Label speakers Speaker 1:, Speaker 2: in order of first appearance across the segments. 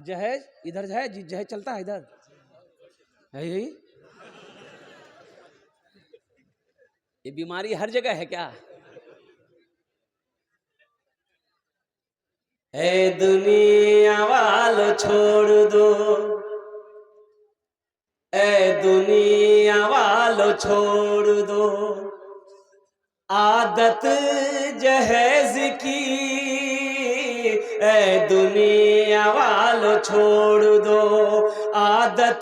Speaker 1: जहेज इधर जहेज जहेज चलता है इधर है यही। ये बीमारी हर जगह है क्या? ए दुनिया वालों छोड़ दो, ए दुनिया वालों छोड़ दो आदत जहेज की, ए दुनिया वालों छोड़ दो आदत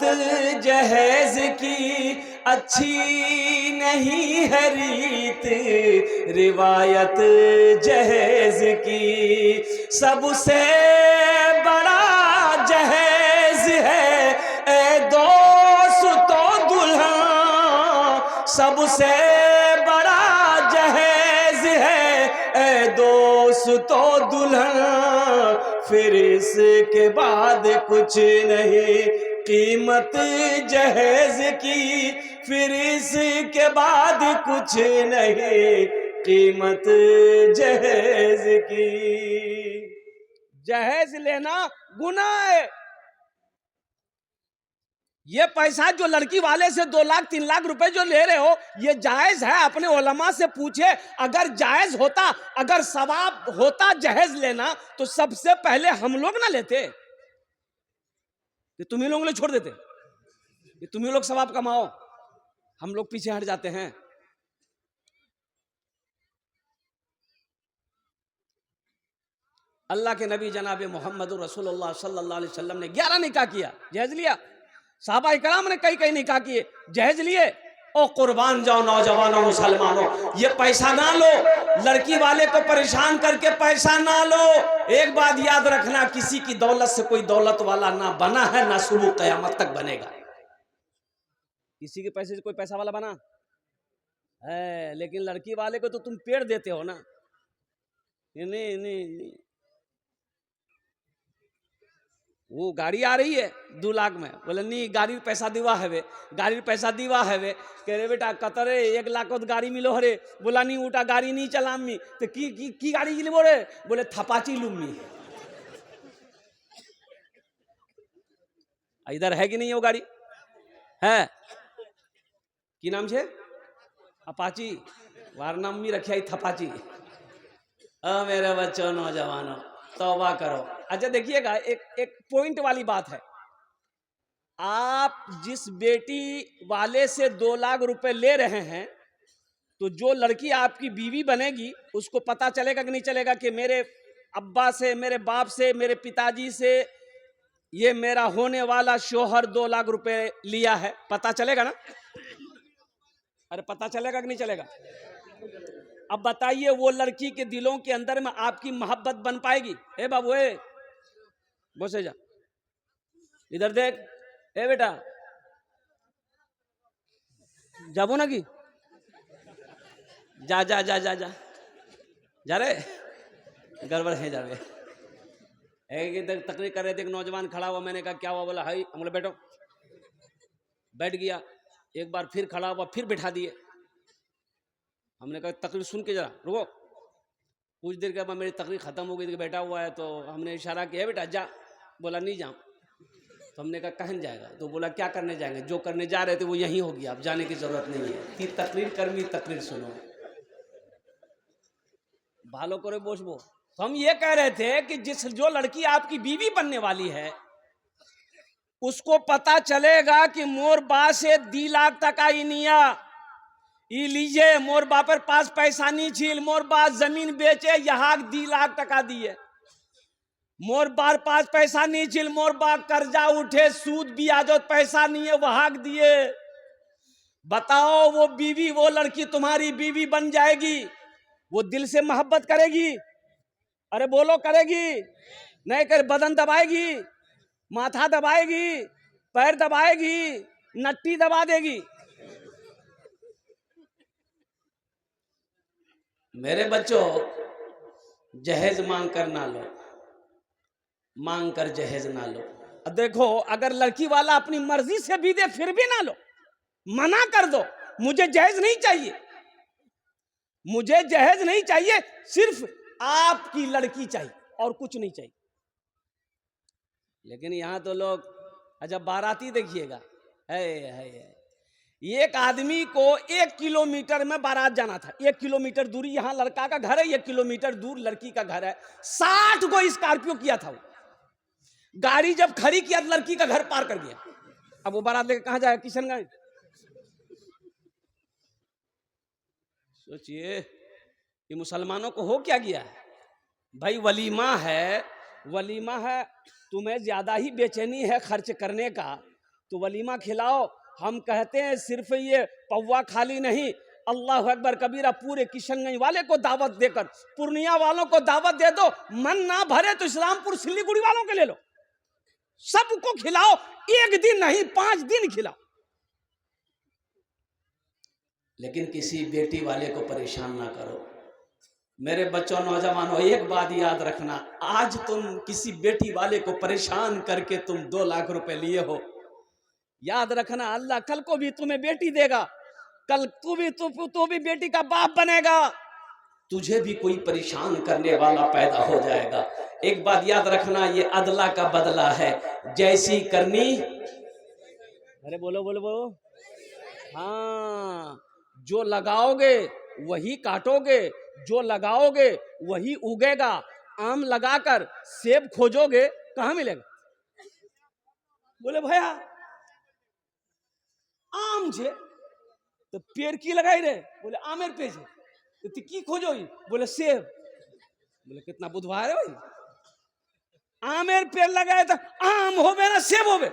Speaker 1: जहेज की। अच्छी नहीं है रीत रिवायत जहेज की, सबसे बड़ा जहेज है ए दोस्तों दुल्हन, सबसे बड़ा जहेज है ए दोस्तों दुल्हन। फिर इसके बाद कुछ नहीं कीमत जहेज की, फिर इसके बाद कुछ नहीं कीमत जहेज की। जहेज लेना गुनाह है। ये पैसा जो लड़की वाले से 2 लाख 3 लाख रुपए जो ले रहे हो, ये जायज है? अपने उलमा से पूछे, अगर जायज होता, अगर सवाब होता जहेज लेना, तो सबसे पहले हम लोग ना लेते, ये तुम ही लोगों ने छोड़ देते, ये तुम ही लोग सवाब कमाओ, हम लोग पीछे हट जाते हैं। अल्लाह के नबी जनाब मोहम्मद रसूलुल्लाह सल्लल्लाहु अलैहि वसल्लम ने 11 निकाह किया, जहेज लिया। साहबा इकराम ने कई निकाह किए, जहेज लिए। ओ कुर्बान जाओ नौजवानों मुसलमानों, ये पैसा ना लो, लड़की वाले को परेशान करके पैसा ना लो। एक बात याद रखना, किसी की दौलत से कोई दौलत वाला ना बना है, ना सुबह कयामत तक बनेगा। किसी के पैसे से कोई पैसा वाला बना है, लेकिन लड़की वाले को तो तुम पेड़ देते हो ना। नहीं, वो गाड़ी आ रही है 2 लाख में, बोले नहीं गाड़ी पैसा दीवा है वे, गाड़ी पैसा दीवा है वे। कह रहे बेटा कतरे 1 लाख गाड़ी मिलो हरे, बोला नहीं उठा गाड़ी नहीं चलामी, तो की गाड़ी के लिए बोले, बोले थपाची लूमी। इधर है कि नहीं वो गाड़ी है? की नाम छे? अपाची, वार नाम भी रखिया थपाची। मेरे बच्चों नौजवानों तौबा करो। अच्छा देखिएगा, एक पॉइंट वाली बात है। आप जिस बेटी वाले से 2 लाख रुपए ले रहे हैं, तो जो लड़की आपकी बीवी बनेगी उसको पता चलेगा कि नहीं चलेगा कि मेरे अब्बा से, मेरे बाप से, मेरे पिताजी से ये मेरा होने वाला शोहर 2 लाख रुपए लिया है? पता चलेगा ना? अरे पता चलेगा कि नहीं चलेगा? अब बताइए, वो लड़की के दिलों के अंदर में आपकी मोहब्बत बन पाएगी? ए बाबू, ए बोसे जा, इधर देख, ए बेटा जाबो ना की जा जा जा जा जा जा रे, गड़बड़ है जावे। एक तकरीर कर रहे थे, एक नौजवान खड़ा हुआ, मैंने कहा क्या हुआ? बोला हाई, हम बोले बैठो, बैठ गया। एक बार फिर खड़ा हुआ, फिर बैठा दिए। हमने कहा तकरीर सुन के जरा रुको। कुछ देर के बाद मेरी तकरीर खत्म हो गई, बैठा हुआ है, तो हमने इशारा किया बेटा जा, बोला नहीं जाऊं। तो हमने कहा कहन जाएगा? तो बोला क्या करने जाएंगे, जो करने जा रहे थे वो यही हो गया, अब जाने की जरूरत नहीं है। कि तकरीर कर्मी तकरीर सुनो, भालो करे बोसबो। तो हम ये कह रहे थे कि जो लड़की आपकी बीवी बनने वाली है, उसको पता चलेगा कि मोर बा से 2 लाख तक आई निया, ई लीजिए मोर बापर पास पैसा नहीं छील, मोर बा जमीन बेचे यहाँ 2 लाख टका दिए, मोर बार पास पैसा नहीं छील, मोर बा कर्जा उठे सूद ब्याज पैसा नहीं है वहां दिए। बताओ वो बीवी, वो लड़की तुम्हारी बीवी बन जाएगी, वो दिल से मोहब्बत करेगी? अरे बोलो करेगी? नहीं कर, बदन दबाएगी, माथा दबाएगी, पैर दबाएगी, नट्टी दबा देगी। मेरे बच्चों, जहेज मांग कर ना लो, मांग कर जहेज ना लो। देखो, अगर लड़की वाला अपनी मर्जी से भी दे फिर भी ना लो, मना कर दो, मुझे जहेज नहीं चाहिए, मुझे जहेज नहीं चाहिए, सिर्फ आपकी लड़की चाहिए और कुछ नहीं चाहिए। लेकिन यहाँ तो लोग, अच्छा बाराती देखिएगा, है एक आदमी को 1 किलोमीटर में बारात जाना था, 1 किलोमीटर दूरी, यहाँ लड़का का घर है, 1 किलोमीटर दूर लड़की का घर है, 60 को स्कॉर्पियो किया था वो। गाड़ी जब खड़ी किया तो लड़की का घर पार कर गया। अब वो बारात लेकर कहां जाएगा? किशनगंज। सोचिए ये मुसलमानों को हो क्या गया है भाई? वलीमा है, वलीमा है, तुम्हें ज्यादा ही बेचैनी है खर्च करने का तो वलीमा खिलाओ। हम कहते हैं सिर्फ ये पौवा खाली नहीं, अल्लाह अकबर कबीरा, पूरे किशनगंज वाले को दावत देकर, पूर्णिया वालों को दावत दे दो। मन ना भरे तो इस्लामपुर सिल्लीगुड़ी वालों के ले लो, सबको खिलाओ, 1 दिन नहीं 5 दिन खिलाओ। लेकिन किसी बेटी वाले को परेशान ना करो। मेरे बच्चों, नौजवानों, एक बात याद रखना, आज तुम किसी बेटी वाले को परेशान करके तुम 2 लाख रुपए लिए हो, याद रखना अल्लाह कल को भी तुम्हें बेटी देगा, कल तू भी बेटी का बाप बनेगा, तुझे भी कोई परेशान करने वाला पैदा हो जाएगा। एक बात याद रखना, ये अदला का बदला है, जैसी करनी, अरे बोलो बोलो बोलो, हाँ, जो लगाओगे वही काटोगे, जो लगाओगे वही उगेगा। आम लगाकर सेब खोजोगे कहां मिलेगा? बोले भैया आम छे तो पेड़ की लगाई रे? बोले आमेर पे छे तो की खोजो? बोले सेब। बोले कितना बुधवार है भाई, आमेर पेड़ लगाए तो आम होवे ना सेब होवे?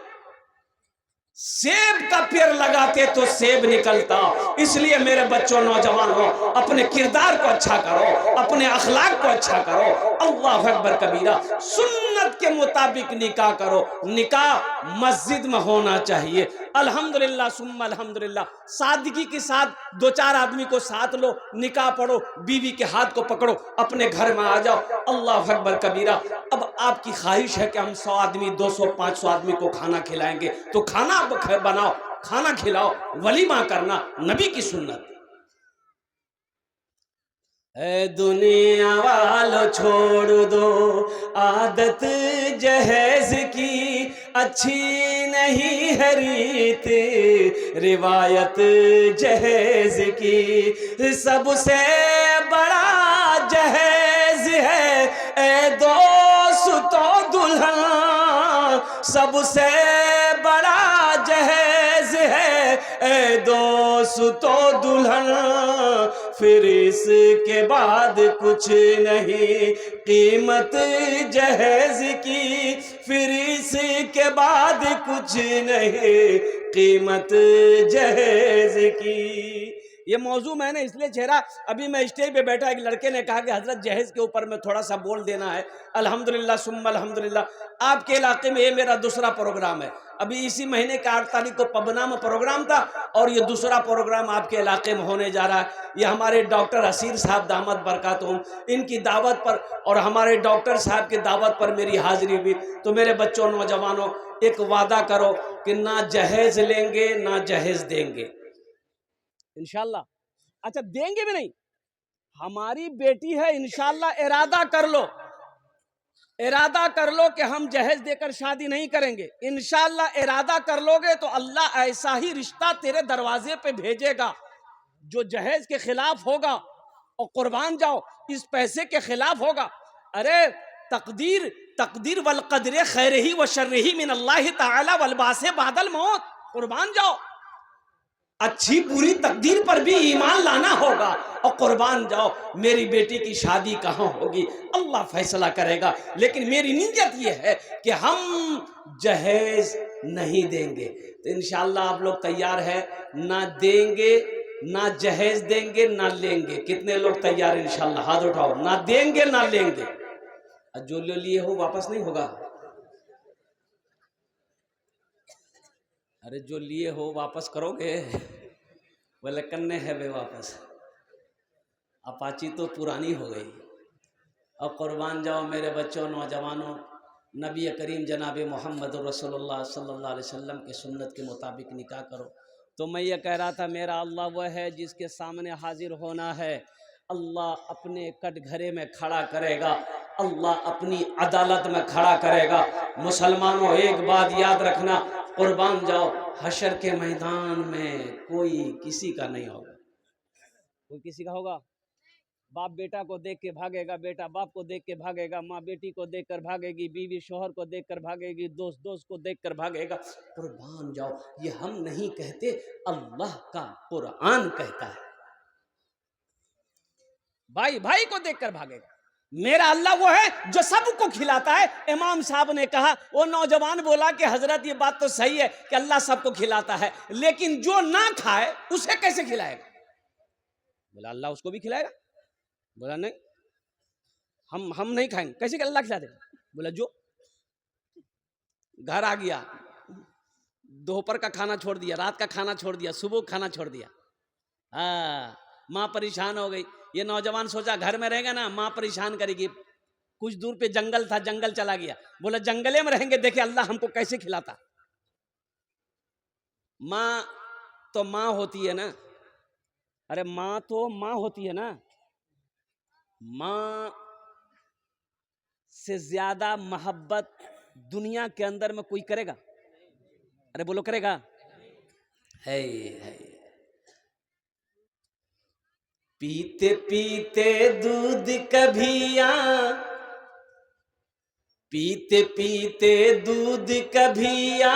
Speaker 1: सेब का पेड़ लगाते तो सेब निकलता। इसलिए मेरे बच्चों, नौजवानों, अपने किरदार को अच्छा करो, अपने अखलाक को अच्छा करो। अल्लाह अकबर कबीरा, सुन्नत के मुताबिक निकाह करो। निकाह मस्जिद में होना चाहिए। अल्हम्दुलिल्लाह सुम्मा अल्हम्दुलिल्लाह, सादगी के साथ 2-4 आदमी को साथ लो, निकाह पढ़ो, बीवी के हाथ को पकड़ो, अपने घर में आ जाओ। अल्लाह अकबर कबीरा। अब आपकी ख्वाहिश है कि हम 100 आदमी, 200, 500 आदमी को खाना खिलाएंगे, तो खाना बनाओ, खाना खिलाओ, वलीमा करना नबी की सुन्नत। ऐ दुनिया वालों छोड़ दो आदत जहेज की, अच्छी नहीं है रीत रिवायत जहेज की। सबसे बड़ा जहेज है ऐ दोस्तों दुल्हन, सबसे बड़ा जहेज है ऐ दोस्तों दुल्हन। फिर इसके बाद कुछ नहीं कीमत जहेज की, फिर इसके बाद कुछ नहीं कीमत जहेज की। ये मौजू मैंने इसलिए छेड़ा, अभी मैं स्टेज पे बैठा, एक लड़के ने कहा कि हजरत जहेज के ऊपर में थोड़ा सा बोल देना है। अल्हम्दुलिल्लाह सुम्मा अल्हम्दुलिल्लाह, आपके इलाके में ये मेरा दूसरा प्रोग्राम है। अभी इसी महीने के 8 तारीख को पबना में प्रोग्राम था और ये दूसरा प्रोग्राम आपके इलाके में होने जा रहा है। ये हमारे डॉक्टर हसीर साहब दामद बरकातुहुम, इनकी दावत पर और हमारे डॉक्टर साहब की दावत पर मेरी हाजिरी हुई। तो मेरे बच्चों, नौजवानों, एक वादा करो कि ना जहेज लेंगे ना जहेज देंगे इंशाल्लाह। अच्छा देंगे भी नहीं, हमारी बेटी है इंशाल्लाह, इरादा कर लो, इरादा कर लो कि हम जहेज देकर शादी नहीं करेंगे। इंशाल्लाह इरादा कर लोगे तो अल्लाह ऐसा ही रिश्ता तेरे दरवाजे पे भेजेगा जो जहेज के खिलाफ होगा और कुर्बान जाओ इस पैसे के खिलाफ होगा। अरे तकदीर तकदीर वल कदरे खैरही व शर्रही मिन अल्लाह तआला वल बासे बादल मौत, कुर्बान जाओ। अच्छी बुरी तकदीर पर भी ईमान लाना होगा और कुर्बान जाओ। मेरी बेटी की शादी कहाँ होगी अल्लाह फैसला करेगा, लेकिन मेरी नीयत ये है कि हम जहेज नहीं देंगे। तो इंशाअल्लाह आप लोग तैयार है? ना देंगे, ना जहेज देंगे, ना लेंगे। कितने लोग तैयार इंशाअल्लाह? हाथ उठाओ। ना देंगे ना लेंगे। जो ले लिए हो वापस नहीं होगा। अरे जो लिए हो वापस करोगे? बोले कन्ने है वे वापस। अपाची तो पुरानी हो गई। अब कुर्बान जाओ मेरे बच्चों, नौजवानों, नबी करीम जनाब मोहम्मद रसूलुल्लाह सल्लल्लाहु अलैहि वसल्लम के सुन्नत के मुताबिक निकाह करो। तो मैं ये कह रहा था, मेरा अल्लाह वह है जिसके सामने हाजिर होना है। अल्लाह अपने कटघरे में खड़ा करेगा। अल्लाह अपनी अदालत में खड़ा करेगा। मुसलमानों एक बात याद रखना, कुर्बान जाओ, हशर के मैदान में कोई किसी का नहीं होगा। कोई किसी का होगा? बाप बेटा को देख के भागेगा, बेटा बाप को देख के भागेगा, माँ बेटी को देख कर भागेगी, बीवी शोहर को देख कर भागेगी, दोस्त दोस्त को देख कर भागेगा। कुर्बान जाओ, ये हम नहीं कहते, अल्लाह का कुरान कहता है। भाई भाई को देख कर भागेगा। मेरा अल्लाह वो है जो सबको खिलाता है। इमाम साहब ने कहा, वो नौजवान बोला कि हजरत ये बात तो सही है कि अल्लाह सबको खिलाता है, लेकिन जो ना खाए उसे कैसे खिलाएगा? बोला अल्लाह उसको भी खिलाएगा। बोला नहीं, हम नहीं खाएंगे। कैसे अल्लाह खिला देगा? बोला जो घर आ गया, दोपहर का खाना छोड़ दिया, रात का खाना छोड़ दिया, सुबह खाना छोड़ दिया। माँ परेशान हो गई। ये नौजवान सोचा घर में रहेगा ना, माँ परेशान करेगी। कुछ दूर पे जंगल था, जंगल चला गया। बोला जंगले में रहेंगे, देखे अल्लाह हमको कैसे खिलाता। माँ तो माँ होती है ना, अरे माँ तो माँ होती है ना। माँ से ज्यादा मोहब्बत दुनिया के अंदर में कोई करेगा? अरे बोलो करेगा? है। पीते पीते दूध कभिया, पीते पीते दूध कभिया,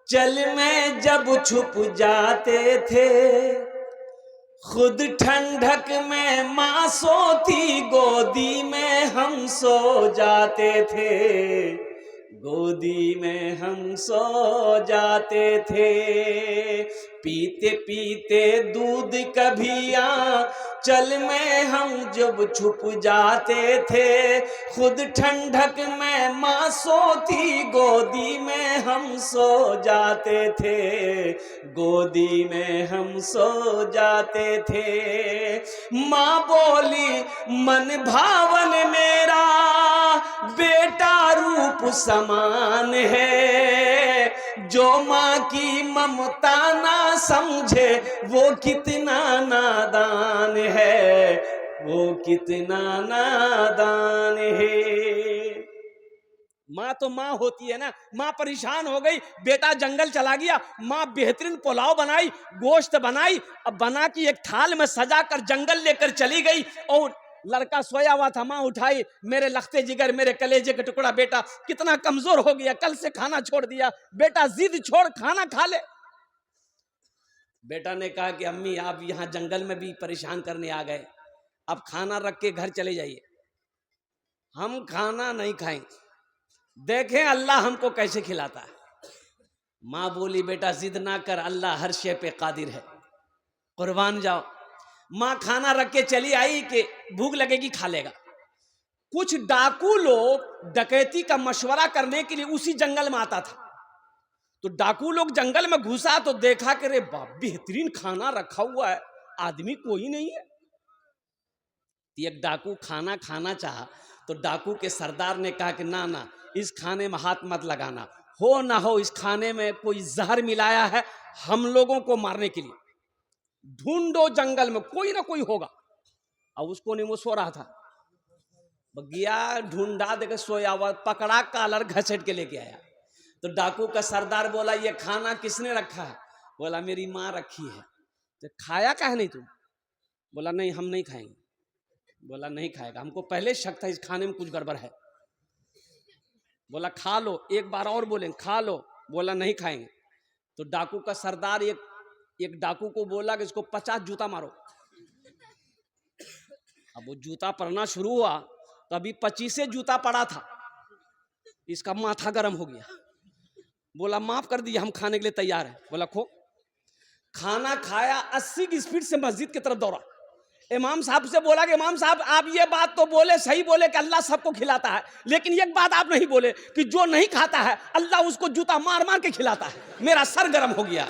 Speaker 1: चल में जब छुप जाते थे, खुद ठंडक में माँ सोती, गोदी में हम सो जाते थे, गोदी में हम सो जाते थे। पीते पीते दूध कभिया, चल में हम जब छुप जाते थे, खुद ठंडक में माँ सोती, गोदी में हम सो जाते थे, गोदी में हम सो जाते थे। माँ बोली मन भावन मेरा बेटा रूप समान है, जो माँ की ममता ना समझे वो कितना नादान है, वो कितना नादान है। माँ तो माँ होती है ना। माँ परेशान हो गई, बेटा जंगल चला गया, माँ बेहतरीन पुलाव बनाई, गोश्त बनाई, अब बना के एक थाल में सजा कर जंगल लेकर चली गई। और लड़का सोया हुआ था, माँ उठाई, मेरे लखते जिगर, मेरे कलेजे का टुकड़ा बेटा कितना कमजोर हो गया, कल से खाना छोड़ दिया, बेटा जिद छोड़ खाना खा ले। बेटा ने कहा कि अम्मी आप यहाँ जंगल में भी परेशान करने आ गए, अब खाना रख के घर चले जाइए, हम खाना नहीं खाएंगे, देखें अल्लाह हमको कैसे खिलाता है। माँ बोली बेटा जिद ना कर, अल्लाह हर शे पे कादिर है, कुर्बान जाओ। माँ खाना रख के चली आई कि भूख लगेगी खा लेगा। कुछ डाकू लोग डकैती का मशवरा करने के लिए उसी जंगल में आता था। तो डाकू लोग जंगल में घुसा तो देखा कि रे बाप बेहतरीन खाना रखा हुआ है, आदमी कोई नहीं है। एक डाकू खाना खाना चाहा तो डाकू के सरदार ने कहा कि ना ना, इस खाने में हाथ मत लगाना, हो ना हो इस खाने में कोई जहर मिलाया है हम लोगों को मारने के लिए, ढूंढो जंगल में कोई ना कोई होगा। अब उसको नहीं, वो सो रहा था, गया ढूंढा, देखे सोया हुआ, पकड़ा, कालर घसीट के लेके आया। तो डाकू का सरदार बोला ये खाना किसने रखा है? बोला मेरी माँ रखी है। तो खाया काहे नहीं तुम? बोला नहीं हम नहीं खाएंगे। बोला नहीं खाएगा, हमको पहले शक था इस खाने में कुछ गड़बड़ है। बोला खा लो, एक बार और बोले खा लो। बोला नहीं खाएंगे। तो डाकू का सरदार एक डाकू को बोला कि इसको 50 जूता मारो। अब वो जूता पड़ना शुरू हुआ तो अभी 25 जूता पड़ा था, इसका माथा गर्म हो गया। बोला माफ कर दिया, हम खाने के लिए तैयार है। बोला खो। खाना खाया, 80 की स्पीड से मस्जिद की तरफ दौड़ा। इमाम साहब से बोला कि इमाम साहब आप ये बात तो बोले, सही बोले कि अल्लाह सबको खिलाता है, लेकिन एक बात आप नहीं बोले कि जो नहीं खाता है अल्लाह उसको जूता मार मार के खिलाता है। मेरा सर गर्म हो गया।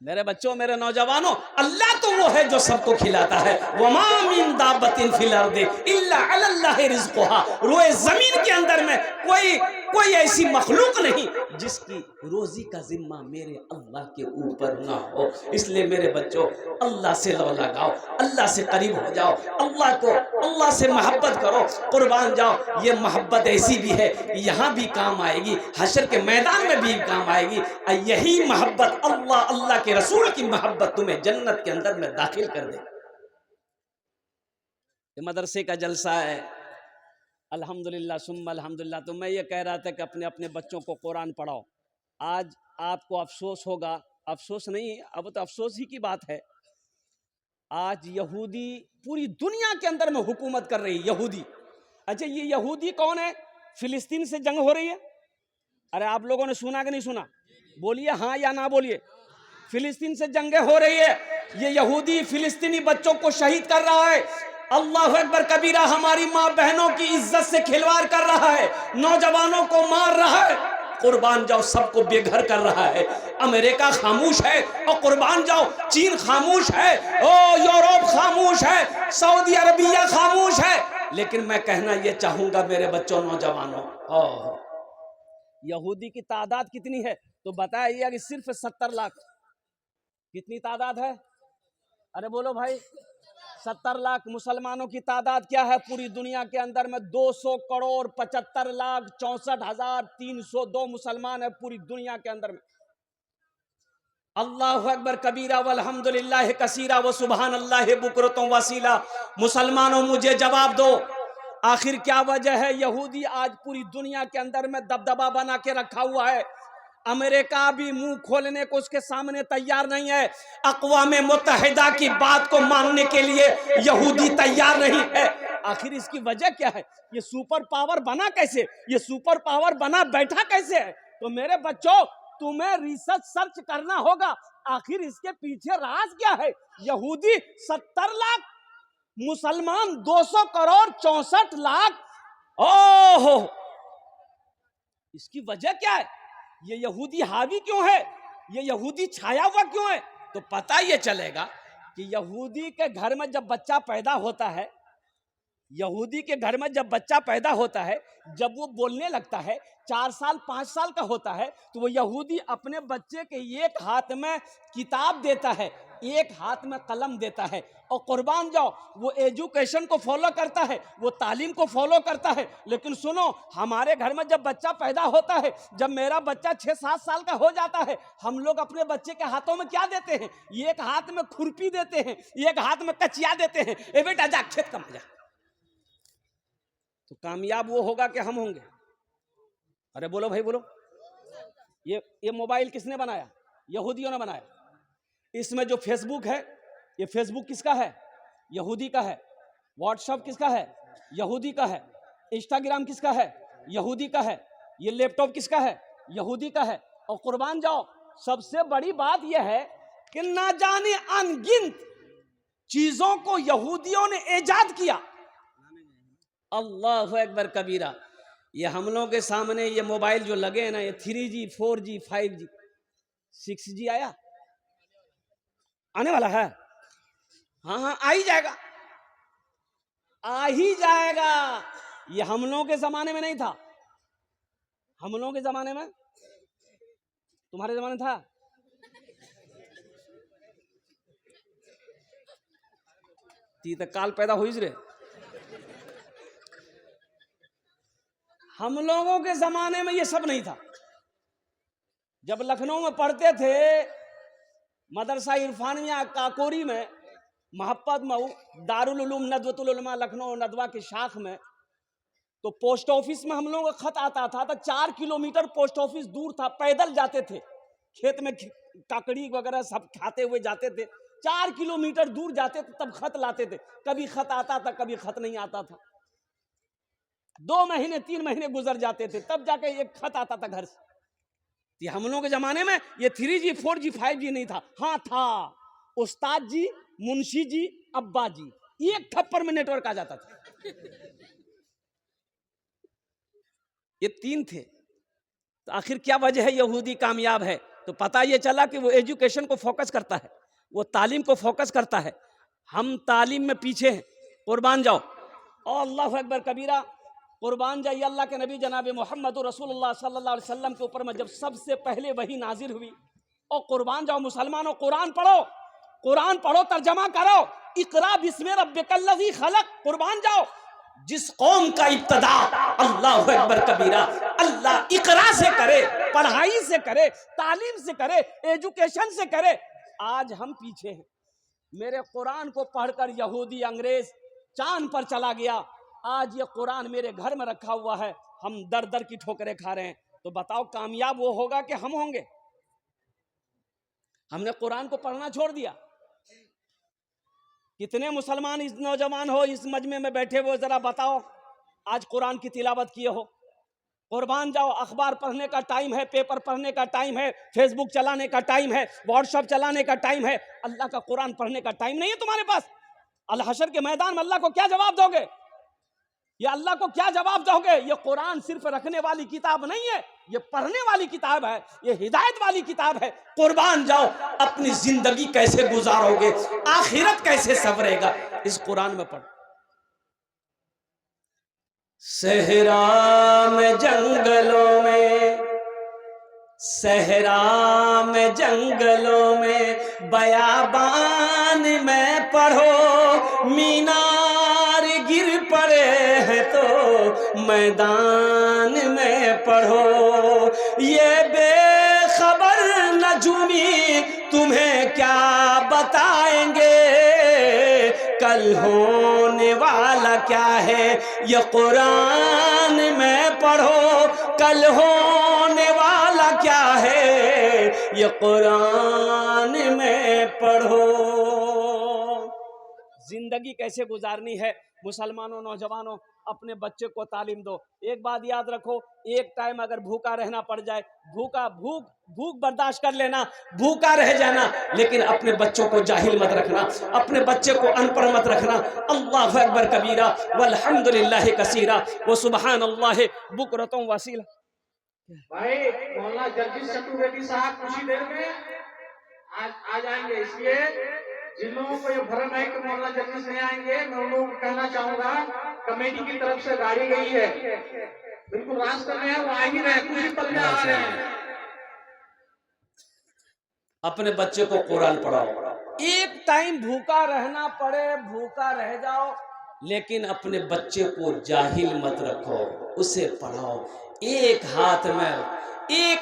Speaker 1: मेरे बच्चों, मेरे नौजवानों, अल्लाह तो वो है जो सबको खिलाता है। वमा मिन दाब्बतिन फिल अर्दि इल्ला अलल्लाहि रिज़्क़ुहा। रोए जमीन के अंदर अंदर में कोई कोई ऐसी मखलूक नहीं जिसकी रोजी का जिम्मा मेरे अल्लाह के ऊपर ना हो। इसलिए मेरे बच्चों, अल्लाह से लौ लगाओ, अल्लाह से करीब हो जाओ, अल्लाह से मोहब्बत करो, कुर्बान जाओ। ये मोहब्बत ऐसी भी है, यहाँ भी काम आएगी, हशर के मैदान में भी काम आएगी। यही मोहब्बत अल्लाह के रसूल की मोहब्बत तुम्हें जन्नत के अंदर में दाखिल कर दे। ये मदरसे का जलसा है, अल्हम्दुलिल्लाह सुम्मा अल्हम्दुलिल्लाह। तो मैं ये कह रहा था कि अपने अपने बच्चों को कुरान पढ़ाओ। आज आपको अफसोस होगा, अफसोस नहीं, अब तो अफसोस ही की बात है, आज यहूदी पूरी दुनिया के अंदर में हुकूमत कर रही है। यहूदी, अच्छा ये यहूदी कौन है? फिलिस्तीन से जंग हो रही है। अरे आप लोगों ने सुना कि नहीं सुना? बोलिए हाँ या ना बोलिए। फिलिस्तीन से जंगें हो रही है, ये यहूदी फिलिस्तीनी बच्चों को शहीद कर रहा है। अल्लाह अकबर कबीरा, हमारी माँ बहनों की इज्जत से खिलवाड़ कर रहा है, नौजवानों को मार रहा है। कुर्बान जाओ, सबको बेघर कर रहा है। अमेरिका खामोश है और कुर्बान जाओ, चीन खामोश है, ओ यूरोप खामोश है, सऊदी अरबिया खामोश है। लेकिन मैं कहना ये चाहूंगा मेरे बच्चों, नौजवानों, यहूदी की तादाद कितनी है? तो बताइए कि सिर्फ 70 लाख। कितनी तादाद है? अरे बोलो भाई, 70 लाख। मुसलमानों की तादाद क्या है पूरी दुनिया के अंदर में? 200 करोड़ 75 लाख 64,302 मुसलमान है पूरी दुनिया के अंदर में। अल्लाह अकबर कबीरा वल्हम्दुलिल्लाह कसीरा व सुभान अल्लाह बुकरतुम वसीला। मुसलमानों मुझे जवाब दो, आखिर क्या वजह है यहूदी आज पूरी दुनिया के अंदर में दबदबा बना के रखा हुआ है? अमेरिका भी मुंह खोलने को उसके सामने तैयार नहीं है। अक़वाम मुत्तहिदा की बात को मानने के लिए यहूदी तैयार नहीं है। आखिर इसकी वजह क्या है? ये सुपर पावर बना कैसे? ये सुपर पावर बना बैठा कैसे है? तो मेरे बच्चों, तुम्हें रिसर्च सर्च करना होगा, आखिर इसके पीछे राज क्या है? यहूदी 70 लाख, मुसलमान 200 करोड़ 64 लाख। ओहो, इसकी वजह क्या है? ये यहूदी हावी क्यों है? ये यहूदी छाया हुआ क्यों है? तो पता ये चलेगा कि यहूदी के घर में जब बच्चा पैदा होता है, यहूदी के घर में जब बच्चा पैदा होता है, जब वो बोलने लगता है, 4 साल 5 साल का होता है, तो वो यहूदी अपने बच्चे के एक हाथ में किताब देता है, एक हाथ में कलम देता है, और कुर्बान जाओ वो एजुकेशन को फॉलो करता है, वो तालीम को फॉलो करता है। लेकिन सुनो, हमारे घर में जब बच्चा पैदा होता है, जब मेरा बच्चा 6-7 साल का हो जाता है, हम लोग अपने बच्चे के हाथों में क्या देते हैं? एक हाथ में खुरपी देते हैं, एक हाथ में कचिया देते हैं, ए बेटा जा खेत का मजा। तो कामयाब वो होगा कि हम होंगे? अरे बोलो भाई बोलो। ये मोबाइल किसने बनाया? यहूदियों ने बनाया। इसमें जो फेसबुक है, ये फेसबुक किसका है? यहूदी का है। व्हाट्सएप किसका है? यहूदी का है। इंस्टाग्राम किसका है? यहूदी का है। ये लैपटॉप किसका है? यहूदी का है। और कुर्बान जाओ, सबसे बड़ी बात यह है कि ना जाने अनगिनत चीजों को यहूदियों ने ईजाद किया। अल्लाह अकबर कबीरा। ये हम लोगों के सामने ये मोबाइल जो लगे हैं ना, ये 3G 4G 5G 6G आया, आने वाला है। हाँ हाँ, आ ही जाएगा, आ ही जाएगा। ये हम लोगों के जमाने में नहीं था। हम लोगों के जमाने में, तुम्हारे जमाने था? ती तक काल पैदा हुई रे। हम लोगों के जमाने में ये सब नहीं था। जब लखनऊ में पढ़ते थे, मदरसा इरफानिया काकोरी में, महब्बत मऊ, दारुल उलूम नदवतुल उलमा लखनऊ नदवा की शाख में, तो पोस्ट ऑफिस में हम लोगों का खत आता था। तो 4 किलोमीटर पोस्ट ऑफिस दूर था, पैदल जाते थे, खेत में काकड़ी वगैरह सब खाते हुए जाते थे। 4 किलोमीटर दूर जाते थे, तब खत लाते थे। कभी खत आता था, कभी खत नहीं आता था। 2 महीने 3 महीने गुजर जाते थे, तब जाके एक खत आता था घर से। ये हम लोगों के जमाने में ये 3G 4G 5G नहीं था। हाँ था, उस्ताद जी, मुंशी जी, अब्बा जी, एक थप्पड़ में नेटवर्क आ जाता था। ये 3 थे। तो आखिर क्या वजह है यहूदी कामयाब है? तो पता ये चला कि वो एजुकेशन को फोकस करता है, वो तालीम को फोकस करता है। हम तालीम में पीछे हैं, कुर्बान जाओ। और अल्लाह अकबर कबीरा, कुर्बान जाइए अल्लाह के नबी जनाब मोहम्मद रसूलुल्लाह सल्लल्लाहु अलैहि वसल्लम के ऊपर में जब सबसे पहले वही नाजिल हुई, और कुर्बान जाओ मुसलमानों, कुरान पढ़ो, कुरान पढ़ो, तर्जमा करो, इकरा बिस्मि रब्बिकल्लज़ी खलक, कुर्बान जाओ। जिस कौम का इब्तदा अल्लाहु अकबर कबीरा अल्लाह इकरा से करे, पढ़ाई से करे, तालीम से करे, एजुकेशन से करे, आज हम पीछे हैं। मेरे कुरान को पढ़कर यहूदी अंग्रेज चांद पर चला गया, आज ये कुरान मेरे घर में रखा हुआ है, हम दर दर की ठोकरें खा रहे हैं। तो बताओ कामयाब वो होगा कि हम होंगे? हमने कुरान को पढ़ना छोड़ दिया। कितने मुसलमान इस नौजवान हो इस मजमे में बैठे हो, जरा बताओ आज कुरान की तिलावत किए हो? कुर्बान जाओ, अखबार पढ़ने का टाइम है, पेपर पढ़ने का टाइम है, फेसबुक चलाने का टाइम है, व्हाट्सएप चलाने का टाइम है, अल्लाह का कुरान पढ़ने का टाइम नहीं है तुम्हारे पास। अल हशर के मैदान में अल्लाह को क्या जवाब दोगे? ये अल्लाह को क्या जवाब दोगे? ये कुरान सिर्फ रखने वाली किताब नहीं है, ये पढ़ने वाली किताब है, ये हिदायत वाली किताब है। कुर्बान जाओ, अपनी जिंदगी कैसे गुजारोगे, आखिरत कैसे संवरेगा, इस कुरान में पढ़ो। सहरा में जंगलों में, सहरा में जंगलों में, बयाबान में पढ़ो, मीनार गिर पड़े हैं तो मैदान में पढ़ो। ये बेखबर नजूमी तुम्हें क्या बताएंगे, कल होने वाला क्या है ये कुरान में पढ़ो, कल होने वाला क्या है ये कुरान में पढ़ो। जिंदगी कैसे गुजारनी है मुसलमानों, नौजवानों, अपने बच्चे को तालीम दो। एक बात याद रखो, एक टाइम अगर भूखा रहना पड़ जाए, भूख बर्दाश्त कर लेना, भूखा रह जाना, लेकिन अपने बच्चों को जाहिल मत रखना, अपने बच्चे को अनपढ़ मत रखना। अल्लाहु अकबर कबीरा वल्हम्दुलिल्लाहि कसीरा व सुबहानल्लाहि बुकरतुम वसीला।
Speaker 2: भाई मौलाना जगदीश चतुर्वेदी साहब कुछ ही देर में आ जाएंगे, इसलिए जिन लोगों को ये भ्रम है कि मौलाना जगदीश नहीं आएंगे, मैं उन लोगों को कहना चाहूंगा कमेटी की तरफ से गाड़ी गई है, बिल्कुल रास्ते में है, वो आ ही रहे, कुछ ही पल में आ रहे हैं।
Speaker 1: अपने बच्चे को कुरान पढ़ाओ, एक टाइम भूखा रहना पड़े भूखा रह जाओ, लेकिन अपने बच्चे को जाहिल मत रखो, उसे पढ़ाओ। एक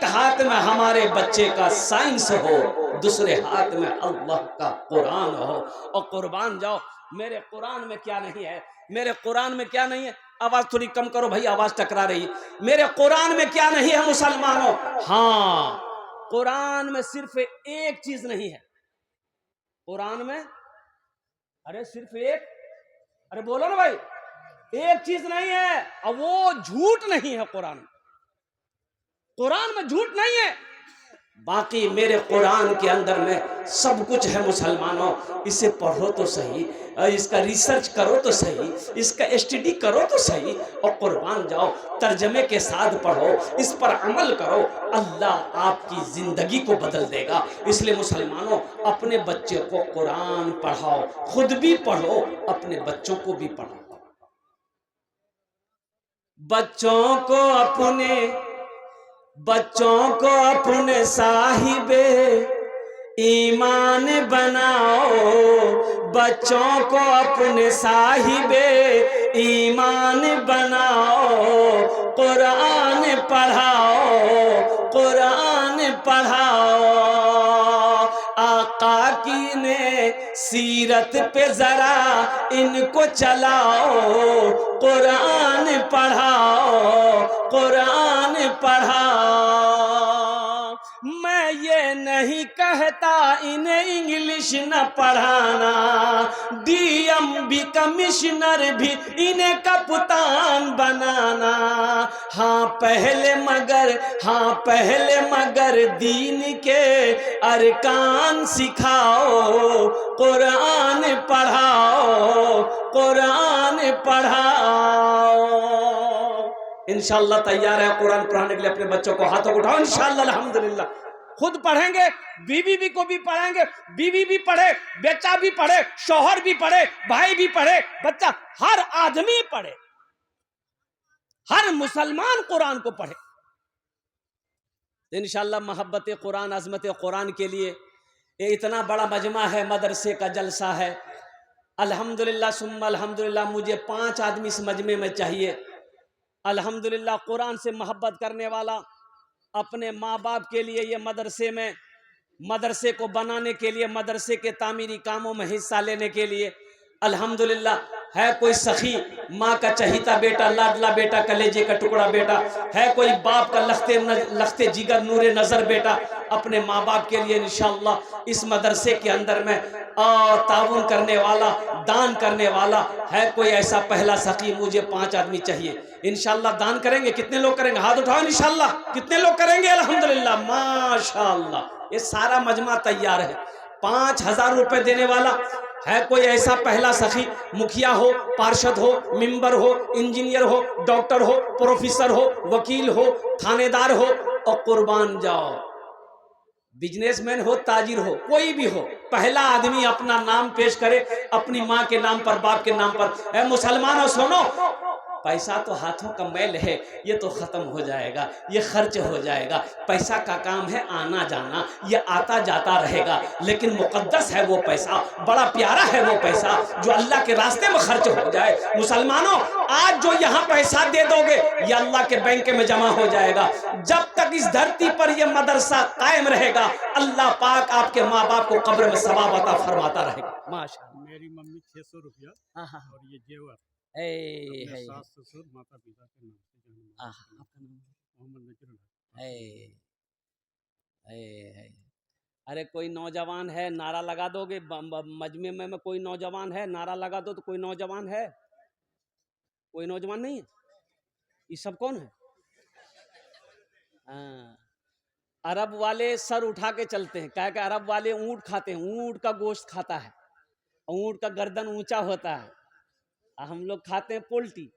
Speaker 1: हाथ में हमारे बच्चे का साइंस हो, दूसरे हाथ में अल्लाह का कुरान हो। और कुर्बान जाओ, मेरे कुरान में क्या नहीं है, मेरे कुरान में क्या नहीं है? आवाज थोड़ी कम करो भाई, आवाज टकरा रही। मेरे कुरान में क्या नहीं है मुसलमानों? हाँ, कुरान में सिर्फ एक चीज नहीं है। कुरान में अरे सिर्फ एक, अरे बोलो ना भाई, एक चीज नहीं है, और वो झूठ नहीं है। कुरान में झूठ नहीं है। बाकी मेरे कुरान के अंदर में सब कुछ है मुसलमानों, इसे पढ़ो तो सही, इसका रिसर्च करो तो सही, इसका स्टडी करो तो सही, और कुर्बान जाओ तर्जमे के साथ पढ़ो, इस पर अमल करो, अल्लाह आपकी जिंदगी को बदल देगा। इसलिए मुसलमानों, अपने बच्चे को कुरान पढ़ाओ, खुद भी पढ़ो, अपने बच्चों को भी पढ़ाओ। बच्चों को अपने साहिबे ईमान बनाओ, बच्चों को अपने साहिबे ईमान बनाओ, कुरान पढ़ाओ। आका की ने सीरत पे जरा इनको चलाओ, कुरान पढ़ाओ। मैं ये नहीं कहता इन्हें इंग्लिश न पढ़ाना, डीएम कमिश्नर भी इन्हें कप्तान बनाना। हाँ पहले मगर दीन के अरकान सिखाओ, कुरान पढ़ाओ। इंशाअल्लाह तैयार है कुरान पढ़ाने के लिए? अपने बच्चों को हाथों को उठाओ, इंशाअल्लाह अल्हम्दुलिल्लाह। खुद पढ़ेंगे, बीवी को भी पढ़ेंगे, बीवी भी पढ़े, बेटा भी पढ़े, शौहर भी पढ़े, भाई भी पढ़े, बच्चा, हर आदमी पढ़े। हर मुसलमान कुरान को पढ़े। तो इंशाअल्लाह मोहब्बत कुरान, अज़मत कुरान के लिए ये इतना बड़ा मजमा है, मदरसे का जलसा है। अल्हम्दुलिल्लाह सुम्मा अल्हम्दुलिल्लाह, मुझे 5 आदमी इस मजमे में चाहिए। अल्हम्दुलिल्लाह कुरान से मोहब्बत करने वाला, अपने माँ बाप के लिए ये मदरसे को बनाने के लिए, मदरसे के तामीरी कामों में हिस्सा लेने के लिए अल्हम्दुलिल्लाह है। कोई सखी माँ का चहीता बेटा, लाडला बेटा, कलेजे का टुकड़ा बेटा है। कोई बाप का लखते जिगर नूरे नजर बेटा अपने माँ बाप के लिए इंशाअल्लाह इस मदरसे के अंदर में ताउन करने वाला, दान करने वाला है। कोई ऐसा पहला सखी, मुझे 5 आदमी चाहिए। इंशाअल्लाह दान करेंगे। कितने लोग करेंगे? हाथ उठाओ इंशाअल्लाह। कितने लोग करेंगे? अल्हम्दुलिल्लाह माशाअल्लाह। ये सारा मजमा तैयार है। 5000 रुपए देने वाला है कोई ऐसा पहला सखी? मुखिया हो, पार्षद हो, मेंबर हो, इंजीनियर हो, डॉक्टर हो, प्रोफेसर हो, वकील हो, थानेदार हो, और कुर्बान जाओ। बिजनेसमैन हो, ताजिर हो, कोई भी हो, पहला आदमी अपना नाम पेश करे, अपनी माँ के नाम पर, बाप के नाम पर। ए मुसलमानों सुनो, पैसा तो हाथों का मैल है, ये तो खत्म हो जाएगा, ये खर्च हो जाएगा। पैसा का काम है आना जाना, ये आता जाता रहेगा, लेकिन मुकद्दस है वो पैसा, बड़ा प्यारा है वो पैसा जो अल्लाह के रास्ते में खर्च हो जाए। मुसलमानों, आज जो यहाँ पैसा दे दोगे ये अल्लाह के बैंक में जमा हो जाएगा। जब तक इस धरती पर यह मदरसा कायम रहेगा, अल्लाह पाक आपके माँ बाप को कब्र में सवाब अता फरमाता रहेगा। माशाअल्लाह।
Speaker 3: मेरी मम्मी 600 रुपया और ये जेवर सास ससुर माता पिता के नाम से मोहम्मद नजरुल्लाह।
Speaker 1: अरे कोई नौजवान है, नारा लगा दोगे? मजमे में कोई नौजवान है, नारा लगा दो। तो कोई नौजवान है? कोई नौजवान नहीं है? ये सब कौन है? अरब वाले सर उठा के चलते हैं। क्या अरब वाले ऊंट खाते हैं, ऊंट का गोश्त खाता है, ऊंट का गर्दन ऊंचा होता है। हम लोग खाते हैं पोल्टी।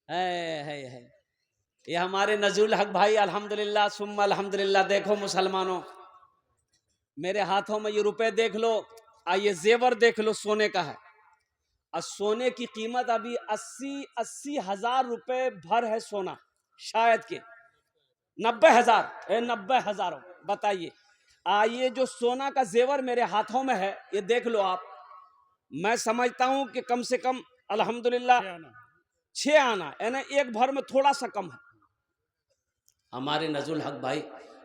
Speaker 1: है ये हमारे नजरुल हक भाई अल्हम्दुलिल्लाह सुम्मा अल्हम्दुलिल्लाह। देखो मुसलमानों, मेरे हाथों में ये रुपए देख लो, ये जेवर देख लो, सोने का है। और सोने की कीमत अभी 80 हजार रुपए भर है सोना, शायद के 90,000 90,000। बताइए, ये जो सोना का जेवर मेरे हाथों में है, ये देख लो आप। मैं समझता हूं कि कम से कम अल्हम्दुलिल्लाह 6 आना, यानी एक भर में थोड़ा सा कम है। हमारे नजरुल हक भाई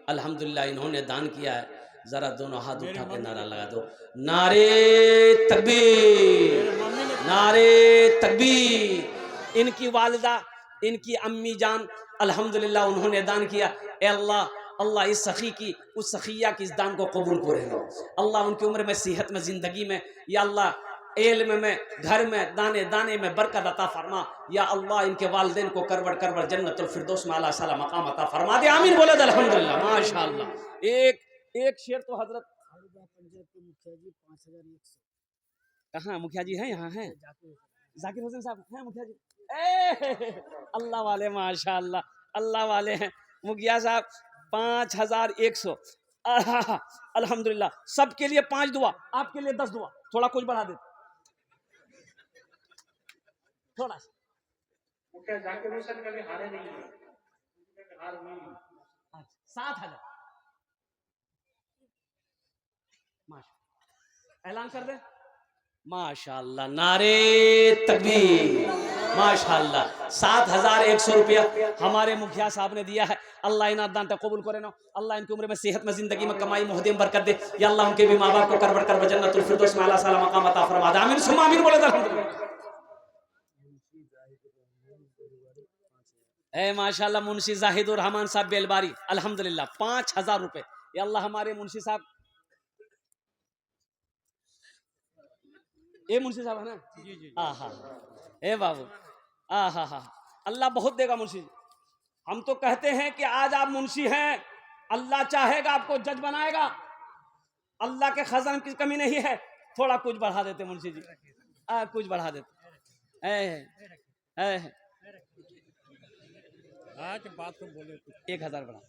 Speaker 1: अल्हम्दुलिल्लाह इन्होंने दान किया है। जरा दोनों हाथ उठा के नारा लगा दो, नारे तकबीर, नारे तकबीर। इनकी वालिदा, इनकी अम्मी जान अल्हम्दुलिल्लाह उन्होंने दान किया। ए अल्लाह इस सखी की, उस सखिया की इस दान को कबूल करें। अल्लाह उनकी उम्र में, सेहत में, जिंदगी में, या अल्लाह इल्म में, घर में, दाने दाने में बरकत अता फरमा। या अल्लाह इनके वालिदैन को करवट करवट जन्नतुल फिरदौस में आला साला मकाम अता फरमा दे। आमीन बोले अल्हम्दुलिल्लाह माशाअल्लाह। एक शेर तो हजरत कहाँ मुखिया जी हैं? यहाँ हैं जाकिर हुसैन साहब हैं मुखिया जी। अल्लाह वाले माशाअल्लाह, अल्लाह वाले हैं मुखिया साहब। 5100 अल्हम्दुलिल्लाह। सबके लिए 5 दुआ, आपके लिए 10 दुआ। थोड़ा कुछ बढ़ा दे, थोड़ा सा।
Speaker 2: मुखिया जाकिर हुसैन कभी हारे नहीं है, हार हुई
Speaker 1: 7,000। माशा ऐलान कर दे। माशाअल्लाह, नारे तकबीर, माशाअल्लाह। 7,100 रुपया हमारे मुखिया साहब ने दिया है। अल्लाह इन दान कबूल करे ना। अल्लाह इनकी उम्र में, सेहत में, जिंदगी में, कमाई मुहदे में बरकत दे। या अल्लाह उनके भी माँ बाप को करवट कर जन्नतुल फिरदौस में आला साला मकाम अता फरमा दे। आमीन सुम्मा आमीन बोले अल्हम्दुलिल्लाह। माशाअल्लाह मुंशी जाहिदुर रहमान साहब बेलबारी अल्हम्दुलिल्लाह 5,000 रुपए। या अल्लाह हमारे मुंशी साहब, ये मुंशी साहब है ना? ए बाबू, अल्लाह बहुत देगा मुंशी। हम तो कहते हैं कि आज आप मुंशी हैं, अल्लाह चाहेगा आपको जज बनाएगा। अल्लाह के खजान की कमी नहीं है। थोड़ा कुछ बढ़ा देते मुंशी जी, कुछ बढ़ा देते।
Speaker 3: बात तो बोले
Speaker 1: 1,000 बढ़ा।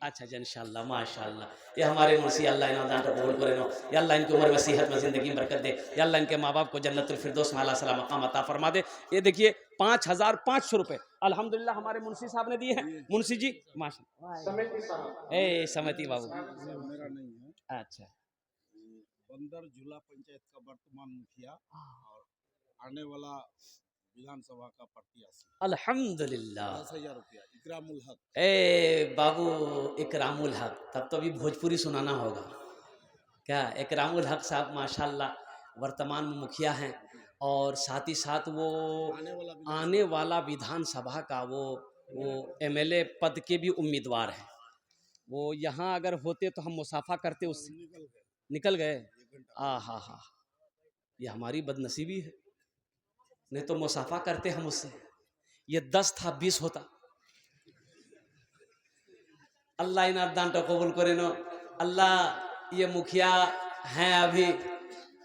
Speaker 1: अच्छा जी इंशाअल्लाह माशाअल्लाह। ये हमारे मुंशी, अल्लाह इन्हें दान कबूल करे नो। या अल्लाह इनकी उम्र में, सेहत में, जिंदगी में बरकत दे। या अल्लाह इनके माँ बाप को जन्नतुल फिरदौस में आला साला मकाम अता फरमा दे। ये देखिए 5,500 रुपए अल्हम्दुलिल्लाह हमारे मुंशी साहब ने दिए हैं। मुंशी जी माशा
Speaker 2: समिति साहब,
Speaker 1: ए समति बाबू,
Speaker 3: मेरा नहीं है।
Speaker 1: अच्छा
Speaker 3: बंदर झूला पंचायत का वर्तमान मुखिया और आने वाला विधानसभा का प्रत्याशी।
Speaker 1: अल्हम्दुलिल्लाह।
Speaker 3: 10,000 रुपया इकरामुल हक।
Speaker 1: ए बाबू इकरामुल हक, तब तो अभी भोजपुरी सुनाना होगा क्या? इकरामुल हक साहब माशाल्लाह वर्तमान में मुखिया हैं और साथ ही साथ वो आने वाला विधानसभा का वो एमएलए पद के भी उम्मीदवार हैं। वो यहाँ अगर होते तो हम मुसाफा करते, उससे निकल गए। हा, ये हमारी बदनसीबी है, नहीं तो मुसाफा करते हम उससे। ये 10 था 20 होता। अल्लाह इन अरदान तो कबूल करे नो। अल्लाह ये मुखिया हैं अभी,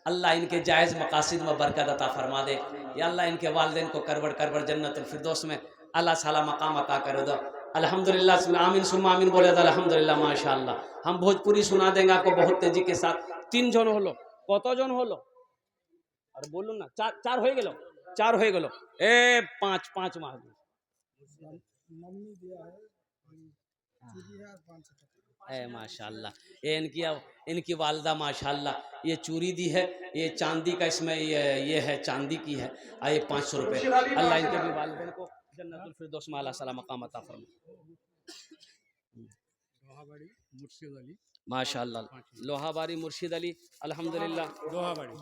Speaker 1: अल्लाह इनके जायज़ मकासिद में बरकत अता फरमा दे। या अल्लाह इनके वालिदैन को करबड़ जन्नतुल फिरदौस में अल्लाह साला मकाम अता कर दो। अल्हम्दुलिल्लाह, आमीन सुम्मा आमीन बोले तो अल्हम्दुलिल्लाह माशाअल्लाह। हम भोजपुरी सुना देंगे आपको बहुत तेजी के साथ। 3 जन होलो, कत जन होलो? अरे बोलो ना, 4 हो गेलो, 4 हो गेलो। ए 5 मार दो। ए माशाल्लाह, ये इनकी वालदा माशाल्लाह ये चूरी दी है, ये चांदी का, इसमें ये है चांदी की है। ये 500 रुपये। अल्लाह इनके भी वालिदैन को जन्नतुल फिरदौस में अल्लाह सला मकाम अता फरमाए।
Speaker 3: मुर्शिद अली
Speaker 1: माशाल्लाह, लोहाबारी मुर्शिद अली अल्हम्दुलिल्लाह।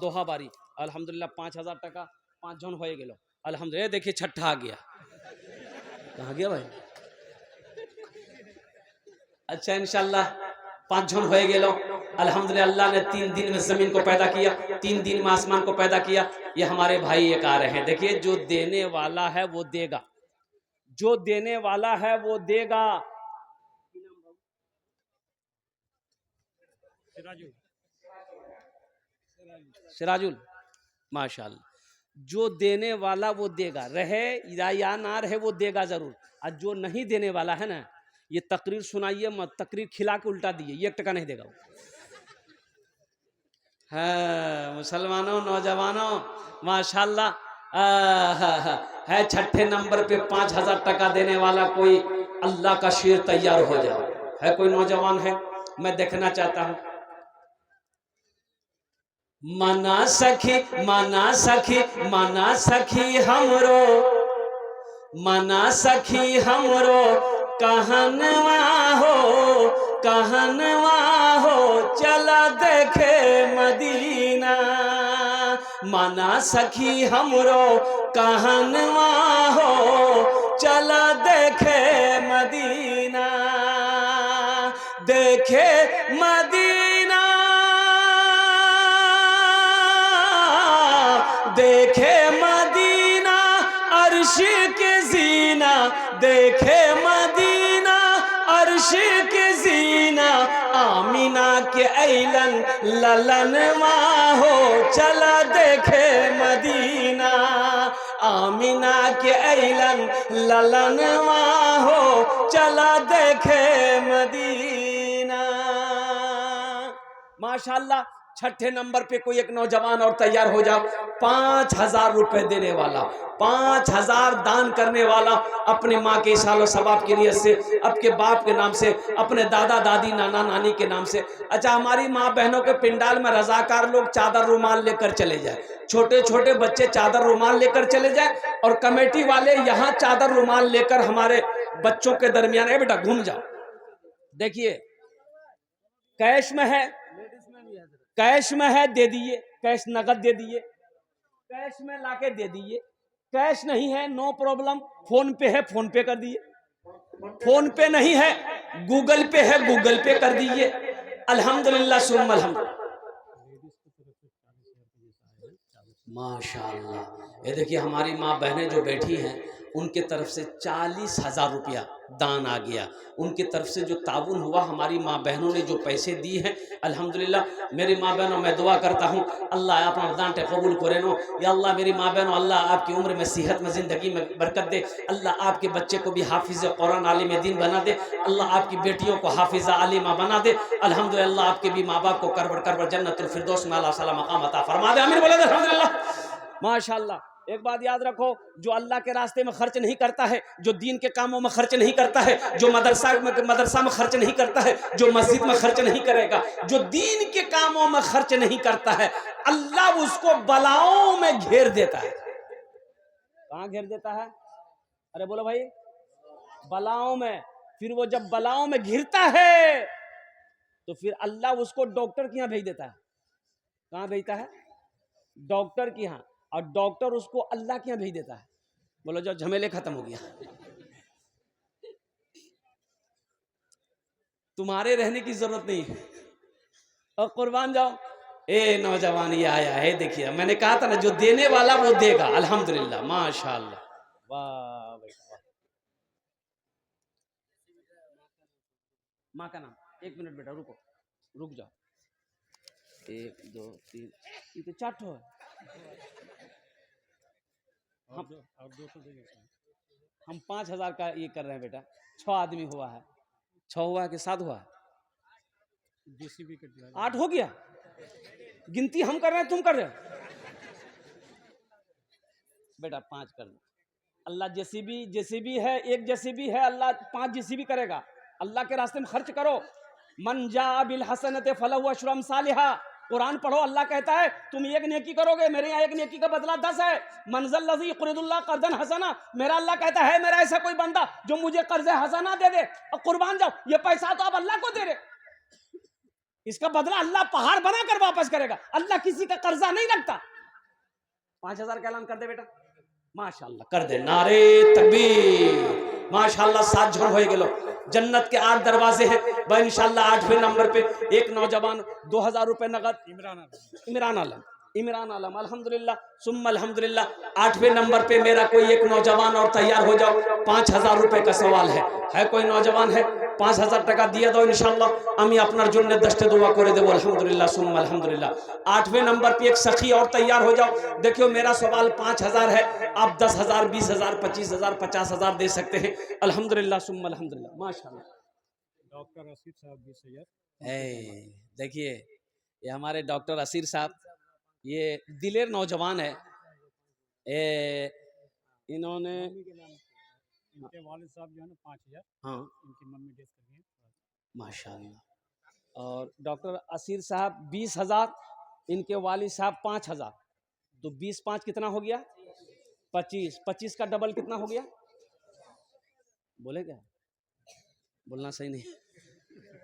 Speaker 1: दोहाबारी अल्हम्दुलिल्लाह 5,000 टका 5 जन हो गेलो अल्हम्दुलिल्लाह। देखिए छठा आ गया, कहाँ गया भाई? अच्छा इंशाल्लाह 5 जन हो गेलो अल्हम्दुलिल्लाह। अल्लाह ने 3 दिन में जमीन को पैदा किया, 3 दिन में आसमान को पैदा किया। ये हमारे भाई एक आ रहे हैं। देखिए जो देने वाला है वो देगा, जो देने वाला है वो देगा। सिराजुल माशाल्लाह, जो देने वाला वो देगा, रहे या ना रहे वो देगा जरूर। और जो नहीं देने वाला है ना, ये तकरीर सुनाइए मत, तकरीर खिला के उल्टा दिए, 1 टका नहीं देगा वो। हाँ मुसलमानों, नौजवानों माशाल्लाह, है 6ठे नंबर पे 5,000 टका देने वाला कोई अल्लाह का शेर तैयार हो जाओ। है कोई नौजवान है? मैं देखना चाहता हूँ। माना सखी माना सखी माना सखी हमरो, माना सखी हमरो कहनवा हो, कहनवा हो चला देखे मदीना। माना सखी हमरो कहनवा हो चला देखे मदीना। देखे मदीना, देखे मदीना अर्श के जीना, देखे मदीना अर्श के जीना। आमीना के ऐलन ललनवा हो चला देखे मदीना। आमीना के ऐलन ललनवा हो चला देखे मदीना। माशाल्लाह 6ठे नंबर पे कोई एक नौजवान और तैयार हो जाओ। 5,000 रुपए देने वाला, 5,000 दान करने वाला, अपने माँ के इशालो सबाब की नियत से, आपके बाप के नाम से, अपने दादा दादी नाना नानी के नाम से। अच्छा हमारी माँ बहनों के पिंडाल में रजाकार लोग चादर रुमाल लेकर चले जाए, छोटे छोटे बच्चे चादर रुमाल लेकर चले जाए, और कमेटी वाले यहाँ चादर रुमाल लेकर हमारे बच्चों के दरमियान, ए बेटा घूम जाओ। देखिए कैश में है, कैश में है दे दिए, कैश नगद दे दिए, कैश में लाके दे दिए। कैश नहीं है नो प्रॉब्लम, फोन पे है फोन पे कर दिए, फोन पे नहीं है गूगल पे है गूगल पे कर दिए। अल्हम्दुलिल्लाह सुम्मा अल्हम्दुलिल्लाह माशाअल्लाह। ये देखिए हमारी माँ बहनें जो बैठी हैं उनके तरफ से 40,000 रुपया दान आ गया। उनके तरफ से जो ताउन हुआ, हमारी माँ बहनों ने जो पैसे दिए हैं अल्हम्दुलिल्लाह। मेरी माँ बहनों मैं दुआ करता हूँ अल्लाह अपना दान कबूल करे नो। या अल्लाह मेरी माँ बहनों अल्लाह आपकी उम्र में, सेहत में, ज़िंदगी में बरकत दे। अल्लाह आपके बच्चे को भी हाफिज़ कुरान आलिम दीन बना दे। अल्लाह आपकी बेटियों को हाफिज़ा आलिमा बना दे। अल्हम्दुलिल्लाह आपके भी माँ बाप को करबड़ करबड़ जन्नतुल फिरदौस में अल्लाह सला मकाम अता फरमा दे। आमीन बोले अल्हम्दुलिल्लाह माशाअल्लाह। एक बात याद रखो, जो अल्लाह के रास्ते में खर्च नहीं करता है, जो दीन के कामों में खर्च नहीं करता है, जो मदरसा में खर्च नहीं करता है, जो मस्जिद में खर्च नहीं करेगा, जो दीन के कामों में खर्च नहीं करता है, अल्लाह उसको बलाओं में घेर देता है। कहाँ घेर देता है? अरे बोलो भाई, बलाओं में। फिर वो जब बलाओं में घिरता है तो फिर अल्लाह उसको डॉक्टर के यहाँ भेज देता है। कहाँ भेजता है? डॉक्टर के यहाँ। और डॉक्टर उसको अल्लाह के यहाँ भेज देता है। बोलो जो झमेले खत्म हो गया, तुम्हारे रहने की जरूरत नहीं है। और कुर्बान जाओ। ए नौजवान ये आया है, देखिए मैंने कहा था ना, जो देने वाला वो देगा। अल्हम्दुलिल्लाह, माशाअल्लाह, वाह बेटा। माँ का नाम? एक मिनट बेटा, रुको, रुक जाओ। 1 2 3, ये तो 4 ठो है। हम 5,000 का ये कर रहे हैं बेटा। 6 आदमी हुआ है। 6 हुआ है कि 7 हुआ है? 8 हो गया। गिनती हम कर रहे हैं, तुम कर रहे हो बेटा। 5 कर दो। अल्लाह जेसीबी है, एक जेसीबी है, अल्लाह 5 जेसीबी करेगा। अल्लाह के रास्ते में खर्च करो। मन जा बिल हसनते फलहु अशरु अमसालिहा। कुरान पढ़ो, अल्लाह कहता है तुम एक नेकी करोगे, मेरे यहाँ एक नेकी का बदला 10 है। मंजल लज़ी युक़रिदुल्लाह क़र्ज़न हसना। मेरा अल्लाह कहता है मेरा ऐसा कोई बंदा जो मुझे कर्ज हसना दे दे। और कुर्बान जाओ, ये पैसा तो आप अल्लाह को दे रहे, इसका बदला अल्लाह पहाड़ बनाकर वापस करेगा। अल्लाह किसी का कर्जा नहीं रखता। 5,000 का ऐलान कर दे बेटा। माशाअल्लाह कर दे। नारे तकबीर। माशाअल्लाह 7 जन हो गेलो। जन्नत के 8 दरवाजे हैं भाई। इंशाअल्लाह 8वें नंबर पे एक नौजवान 2,000 रुपए नगद। इमरान आलम अल्हम्दुलिल्लाह सुम्मा अल्हम्दुलिल्लाह। 8वें नंबर पे मेरा कोई एक नौजवान और तैयार हो जाओ। 5,000 रुपए का सवाल है कोई नौजवान है? 5,000 টাকা দিয়ে দাও ইনশাআল্লাহ, আমি আপনার জন্য 10টা দোয়া করে দেবো। अल्हम्दुलिल्लाह सुम्मा अल्हम्दुलिल्लाह। 8वें नंबर पे एक सखी और तैयार हो जाओ। देखियो मेरा सवाल 5,000 है, आप 10,000 20,000 25,000 50,000 दे सकते हैं। अल्हम्दुलिल्लाह सुम्मा अल्हम्दुलिल्लाह, माशाअल्लाह।
Speaker 3: डॉक्टर असीर साहब 20,000।
Speaker 1: देखिए ये हमारे डॉक्टर असीर साहब, ये दिलेर नौजवान है। इन्होंने
Speaker 3: इनके वालिद साहब जो है ना 5,000।
Speaker 1: हाँ
Speaker 3: इनकी मम्मी डेथ कर गई है।
Speaker 1: माशाअल्लाह। और डॉक्टर असीर साहब 20,000, इनके वालिद साहब 5,000। तो 20 5 कितना हो गया? 25। 25 का डबल कितना हो गया? बोले क्या? बोलना सही नहीं,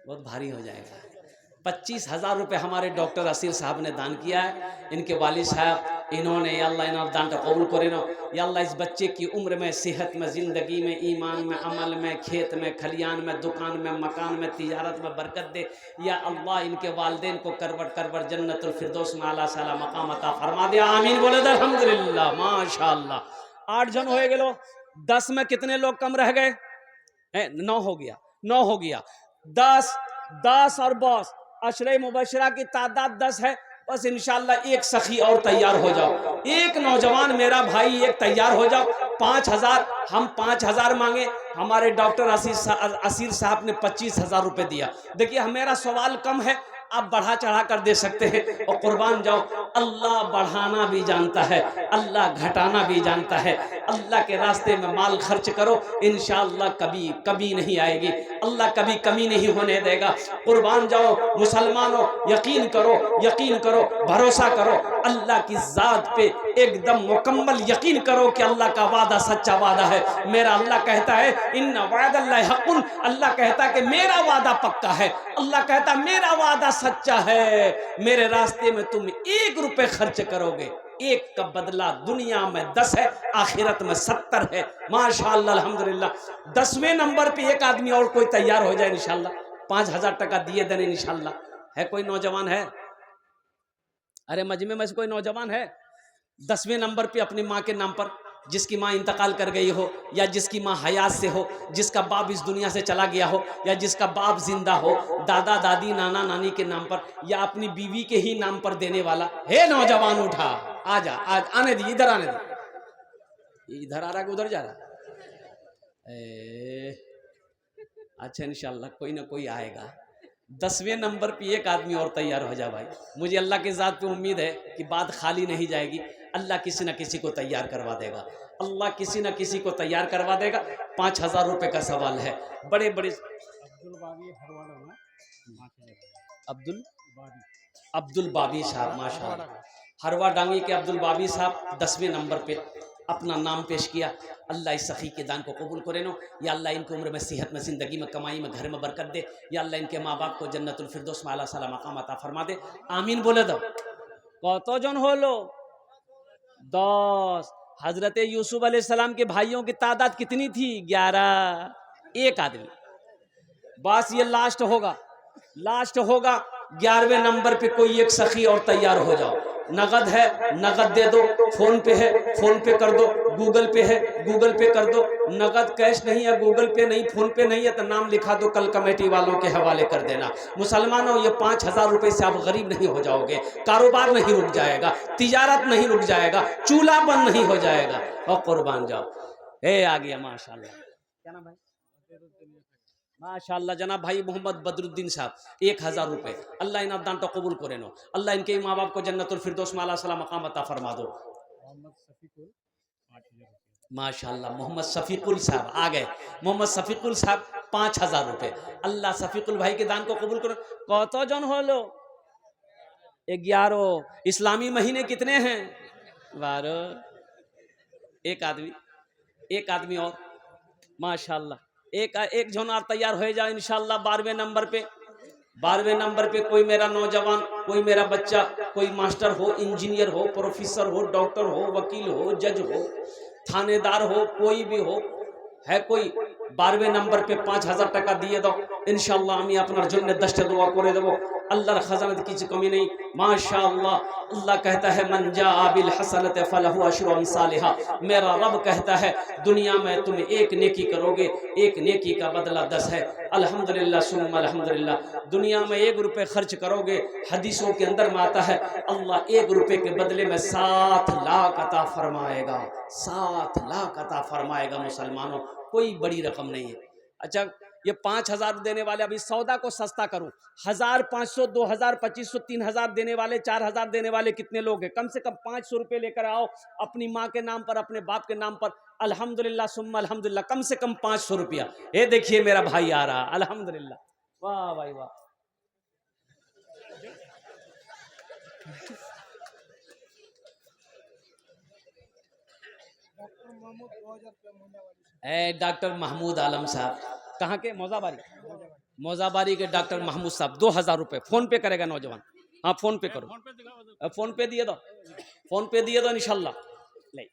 Speaker 1: बहुत भारी हो जाएगा। 25,000 रुपये हमारे डॉक्टर असीर साहब ने दान किया है। इनके वालिद साहब, इन्होंने या अल्लाह इन्होंने दान का कबूल करे ना। या अल्लाह इस बच्चे की उम्र में, सेहत में, ज़िंदगी में, ईमान में, अमल में, खेत में, खलियान में, दुकान में, मकान में, तिजारत में बरकत दे। या अल्लाह इनके वालिदैन को करवट जन्नतुल फिरदौस में आला साला मकाम अता फरमा दे। आमीन बोले तो अल्हम्दुलिल्लाह, माशाअल्लाह। 8 जन हो गेलो। 10 में कितने लोग कम रह गए? 9 हो गया। 9 हो गया। 10 और बॉस अशरे मुबशरा की तादाद 10 है। बस इंशाअल्लाह एक सखी और तैयार हो जाओ। एक नौजवान मेरा भाई एक तैयार हो जाओ। 5,000 हम 5,000 मांगे, हमारे डॉक्टर असीर साहब ने 25,000 रुपए दिया। देखिए मेरा सवाल कम है, आप बढ़ा चढ़ा कर दे सकते हैं। और कुर्बान जाओ, अल्लाह बढ़ाना भी जानता है, अल्लाह घटाना भी जानता है। अल्लाह के रास्ते में माल खर्च करो, इंशाअल्लाह कभी कभी नहीं आएगी। अल्लाह कभी कमी नहीं होने देगा। कुर्बान जाओ मुसलमानों, यकीन करो, भरोसा करो अल्लाह की ज़ात पे, एकदम मुकम्मल यकीन करो कि अल्लाह का वादा सच्चा वादा है। मेरा अल्लाह कहता है इन्ना वादल्लाहि हक़्क़ुन। अल्लाह कहता है कि मेरा वादा पक्का है। अल्लाह कहता है मेरा वादा सच्चा है। मेरे रास्ते में तुम 1 रुपए खर्च करोगे, 1 का बदला दुनिया में 10 है, आखिरत में 70 है। माशाअल्लाह अल्हम्दुलिल्लाह। 10वें नंबर पे एक आदमी और कोई तैयार हो जाए इंशाअल्लाह। 5,000 टका दिए देने इंशाअल्लाह। है कोई नौजवान है? अरे मजमे में से कोई नौजवान है? 10वें नंबर पे अपनी माँ के नाम पर, जिसकी माँ इंतकाल कर गई हो, या जिसकी माँ हयात से हो, जिसका बाप इस दुनिया से चला गया हो, या जिसका बाप जिंदा हो, दादा दादी नाना नानी के नाम पर, या अपनी बीवी के ही नाम पर देने वाला है नौजवान, उठा आजा, आज आने दी, इधर आने दी। इधर आ रहा कि उधर जा रहा? अच्छा इंशाल्लाह कोई ना कोई आएगा। 10वें नंबर पे एक आदमी और तैयार हो जा भाई। मुझे अल्लाह की ज़ात पे उम्मीद है कि बात खाली नहीं जाएगी। अल्लाह किसी न किसी को तैयार करवा देगा, अल्लाह किसी न किसी को तैयार करवा देगा। 5,000 रुपये का सवाल है। बड़े बड़े
Speaker 3: अब्दुल बाबी हरवाड़ा में 5,000।
Speaker 1: अब्दुल बाबी साहब माशाल्लाह, हरवा डांगी के अब्दुल बाबी साहब 10वें नंबर पे अपना नाम पेश किया। अल्लाह इस सखी के दान को कबूल करे नो। या अल्लाह इनकी उम्र में, सेहत में, ज़िंदगी में, कमाई में, घर में बरकत दे। या अल्लाह इनके माँ बाप को जन्नतुल फिरदौस में आला साला मकाम अता फरमा दे। आमीन बोले दो। कत जन होलो? 10। हजरत यूसुफ अलैहिस्सलाम के भाइयों की तादाद कितनी थी? 11। एक आदमी। बस ये लास्ट होगा, लास्ट होगा। 11वें नंबर पे कोई एक सखी और तैयार हो जाओ। नगद है, नगद दे दो। फोन पे है, फोन पे कर दो। गूगल पे है, गूगल पे कर दो। नगद कैश नहीं है, गूगल पे नहीं, फोन पे नहीं है तो नाम लिखा दो, कल कमेटी वालों के हवाले कर देना। मुसलमानों, ये 5,000 रुपए से आप गरीब नहीं हो जाओगे, कारोबार नहीं रुक जाएगा, तिजारत नहीं रुक जाएगा, चूल्हा बंद नहीं हो जाएगा। और कुर्बान जाओ। ए आ गया माशाल्लाह। क्या नाम भाई? माशाल्लाह जनाब भाई मोहम्मद बदरुद्दीन साहब 1,000 रुपये। अल्लाह इन दान तो कबूल करे नो। अल्लाह इनके माँ बाप को जन्नतुल फिरदौस में आला साला मकाम अता फरमा दो। माशाल्लाह मोहम्मद शफीकुल साहब आ गए। मोहम्मद शफीकुल साहब 5,000 रुपये। अल्लाह शफीकुल भाई के दान को कबूल करो। कत जन होलो? 11। इस्लामी महीने कितने हैं? 12। एक आदमी, एक आदमी और माशाल्लाह। एक जोनार तैयार हो जाए इंशाल्लाह 12वें नंबर पे। 12वें नंबर पे कोई मेरा नौजवान, कोई मेरा बच्चा, कोई मास्टर हो, इंजीनियर हो, प्रोफेसर हो, डॉक्टर हो, वकील हो, जज हो, थानेदार हो, कोई भी हो, है कोई 12वें नंबर पे 5,000 टाका दिए दो इंशाल्लाह। আমি আপনার জন্য 10টা দোয়া করে দেব। अल्लाहर खजानत की कमी नहीं। माशाअल्लाह। अल्लाह कहता है मन जाअ बिल हसनत फलहु अशरु अमसालिहा। मेरा रब कहता है दुनिया में तुम एक नेकी करोगे, एक नेकी का बदला 10 है। अल्हम्दुलिल्लाह सुम्मा अल्हम्दुलिल्लाह। दुनिया में 1 रुपये खर्च करोगे, हदीसों के अंदर में आता है अल्लाह 1 रुपये के बदले में 7 लाख अता फरमाएगा। 7 लाख अता फरमाएगा। मुसलमानों, कोई बड़ी रकम नहीं है। अच्छा, ये 5,000 देने वाले, अभी सौदा को सस्ता करूं, 1,500, 2,000, 2,500, 3,000 देने वाले, 4,000 देने वाले कितने लोग हैं? कम से कम 500 रुपये लेकर आओ अपनी माँ के नाम पर, अपने बाप के नाम पर। अल्हम्दुलिल्लाह सुम्मा अल्हम्दुलिल्लाह। कम से कम 500 रुपया। ये देखिए मेरा भाई आ रहा। अल्हम्दुलिल्लाह। वाह भाई वाह। डॉक्टर महमूद आलम साहब कहाँ के? मौजाबारी। मौजाबारी के डॉक्टर महमूद साहब 2,000 रुपये फोन पे करेगा नौजवान। हाँ फोन पे करो, फोन पे दिए दो, फोन पे दिए दो इंशाल्लाह। ले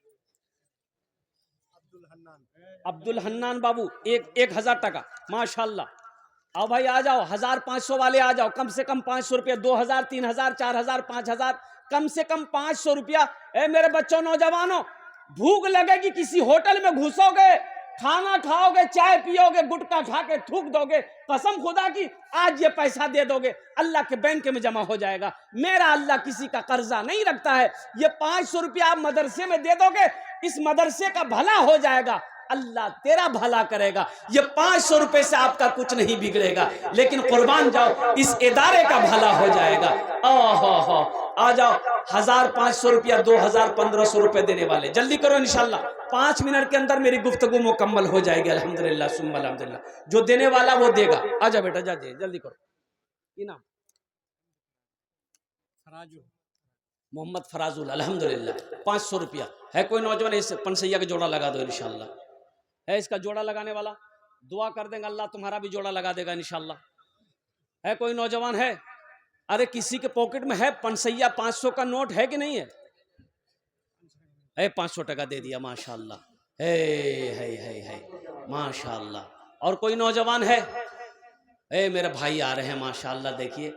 Speaker 1: अब्दुल हन्नान बाबू 1,000 टाका माशाल्लाह। आओ भाई आ जाओ। 1,500 वाले आ जाओ। कम से कम 500 रुपये। 2,000, 3,000, 4,000, 5,000, कम से कम 500 रुपया। ए मेरे बच्चों, नौजवानों, भूख लगेगी, किसी होटल में घुसोगे, खाना खाओगे, चाय पियोगे, गुटखा खा के थूक दोगे, कसम खुदा की आज ये पैसा दे दोगे, अल्लाह के बैंक में जमा हो जाएगा। मेरा अल्लाह किसी का कर्जा नहीं रखता है। ये 500 रुपया आप मदरसे में दे दोगे, इस मदरसे का भला हो जाएगा, अल्लाह तेरा भला करेगा। ये 500 रुपए से आपका कुछ नहीं बिगड़ेगा, लेकिन कुर्बान जाओ, इस इदारे का भला हो जाएगा। ओहो, आ जाओ। 1,500 रुपया, 2,000, 1,500 रुपए देने वाले जल्दी करो इंशाल्लाह। 5 मिनट के अंदर मेरी गुफ्तगू मुकम्मल हो जाएगी। अल्हम्दुलिल्लाह सुम्मा अल्हम्दुलिल्लाह। जो देने वाला वो देगा। आजा बेटा, जा जल्दी करो। ये नाम मोहम्मद फराजुल। अल्हम्दुलिल्लाह 500 रुपया है। कोई नौजवान इस पनसैया का जोड़ा लगा दो इंशाल्लाह। है इसका जोड़ा लगाने वाला? दुआ कर देंगे, अल्लाह तुम्हारा भी जोड़ा लगा देगा इंशाल्लाह। है कोई नौजवान है? अरे किसी के पॉकेट में है पनसैया 500 का नोट है कि नहीं है? 500 टका दे दिया माशाल्लाह। है माशाल्लाह। और कोई नौजवान है? मेरे भाई आ रहे हैं माशाल्लाह। देखिए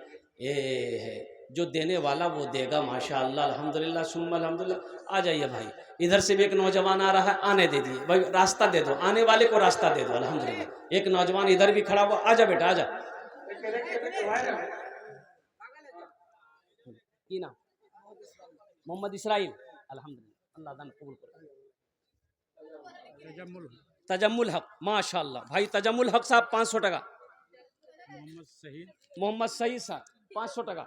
Speaker 1: है जो देने वाला वो देगा माशाल्लाह। अल्हम्दुलिल्लाह सुम्मा अल्हम्दुलिल्लाह। आ जाइए भाई, इधर से भी एक नौजवान आ रहा है, आने दे दिए भाई, रास्ता दे दो, आने वाले को रास्ता दे दो। अल्हम्दुलिल्लाह। एक नौजवान इधर भी खड़ा हुआ। आजा बेटा आजा। की नाम? मोहम्मद इसराइल। अल्हम्दुलिल्लाह, अल्लाह दान कबूल करे। तजम्मुल हक माशाल्लाह। भाई तजम्मुल हक साहब 500 टका। मोहम्मद सहीद साहब 500 टका।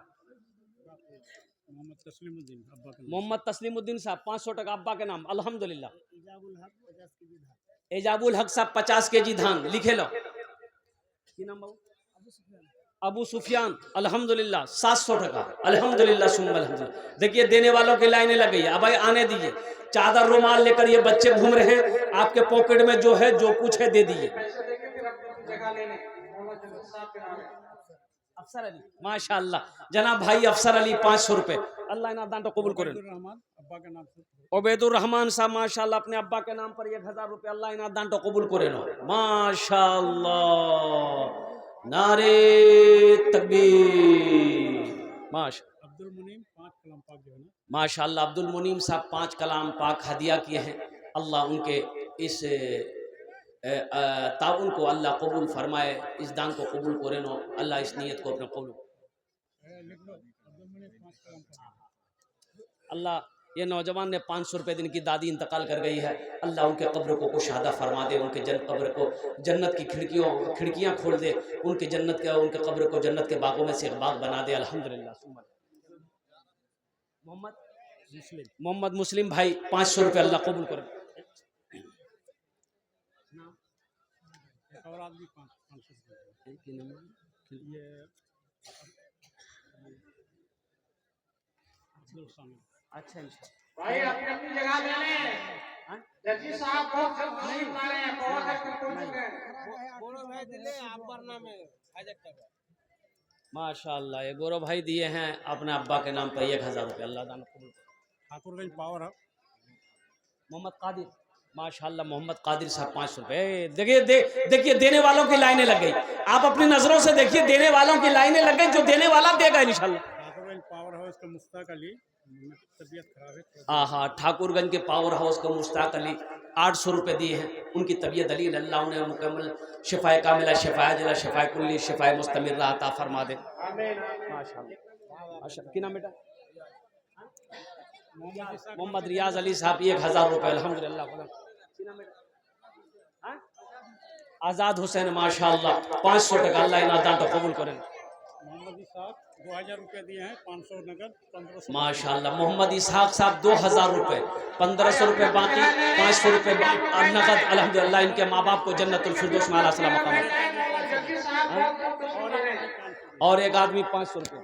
Speaker 3: मोहम्मद तस्लीमुद्दीन अब्बा के नाम
Speaker 1: मोहम्मद तस्लीमुद्दीन साहब 500 टका अब्बा के नाम, अल्हम्दुलिल्लाह। एजाबुल हक साहब 50 केजी धान लिखे लो। की नाम बाबू? अबू सुफियान, अल्हम्दुलिल्लाह 700 टका, अल्हम्दुलिल्लाह सुम्मा अल्हम्दुलिल्लाह। देखिए देने वालों की लाइनें लग गई है। अब भाई आने दीजिए, चादर रुमाल लेकर ये बच्चे घूम रहे हैं, आपके पॉकेट में जो है जो कुछ है दे दीजिए।
Speaker 2: पैसे देके फिर अपनी जगह ले लें। मौलाना जर्नल साहब के नाम है।
Speaker 1: अफसर अली माशाअल्लाह, जनाब भाई अफसर अली 500 रुपए, अल्लाह इना दान तो कबूल करें।
Speaker 3: रहमान अब्बा के नाम से
Speaker 1: उबैदुर रहमान साहब माशाअल्लाह अपने अब्बा के नाम पर 1000 रुपए, अल्लाह इना दान तो कबूल करें माशाअल्लाह। नारे तकबीर। माशा
Speaker 3: अब्दुल मुनीम 5 कलाम पाक जो है ना,
Speaker 1: माशाअल्लाह अब्दुल मुनीम साहब 5 कलाम पाक हदिया किए हैं। अल्लाह उनके इस ताउन को अल्लाह कबूल फरमाए, इस दान को कबूल करें, अल्लाह इस नियत को अपने कबूल।
Speaker 3: लिख लो अब्दुल मुनीम 5 कलाम पाक।
Speaker 1: अल्लाह ये नौजवान ने 500 रुपये दिन की दादी इंतकाल कर गई है, अल्लाह उनके कब्र को कुशादा फरमा दे, उनके कब्र को जन्नत की खिड़कियाँ खोल दे, उनके कब्र को जन्नत के बागों में से एक बाग बना दे, अल्हम्दुलिल्लाह। मोहम्मद मुस्लिम भाई 500 रुपये, अल्लाह कबूल करे।
Speaker 3: और आदमी 500 ये अब्दुल सामिद।
Speaker 1: अच्छा
Speaker 2: भाई अपनी अपनी जगह ले लें। जर्जी साहब बहुत जल्द तशरीफ ला रहे हैं, बहुत तक पहुंच चुके हैं।
Speaker 1: माशाअल्लाह, ये गौरव भाई दिए हैं अपने अब्बा के नाम पर 1000 रुपये, अल्लाह दान कबूल करे।
Speaker 3: ठाकुरगंज पावर है
Speaker 1: मोहम्मद कादिर माशाअल्लाह, मोहम्मद कादिर साहब 500 रुपये। देखिए देने वालों की लाइनें लग गई, आप अपनी नजरों से देखिए, देने वालों की लाइनें लग गई, जो देने वाला देगा इंशाल्लाह।
Speaker 3: ठाकुरगंज पावर हाउस का मुश्ताक अली, तबीयत खराब है।
Speaker 1: हाँ, ठाकुरगंज के पावर हाउस को मुश्ताक अली 800 रुपये दिए हैं, उनकी तबीयत अली अल्लाह उन्हें मुकम्मल शिफाए कामिला, शिफाए जिला, शिफाए कुल्ली, शिफाए मुस्तमिर अता फरमा दे। माशाअल्लाह। की नाम बेटा? मोहम्मद रियाज अली साहब 1000 रुपये, अल्हम्दुलिल्लाह। आज़ाद हुसैन माशाअल्लाह 500 टका, अल्लाह इना दान तो कबूल करें।
Speaker 3: मोहम्मद इसाक 2000 रुपये दिए हैं, 500 नगद, 1500
Speaker 1: माशाअल्लाह। मोहम्मद इसहाक साहब 2000 रुपये, 1500 रुपये बाकी, 500 रुपये नगद, अल्हम्दुलिल्लाह। इनके माँ बाप को जन्नतुल फिरदौस में आला सलाम मकाम।
Speaker 2: जर्जी साहब बहुत जल्द तशरीफ ला रहे हैं।
Speaker 1: और एक आदमी 500 रुपये।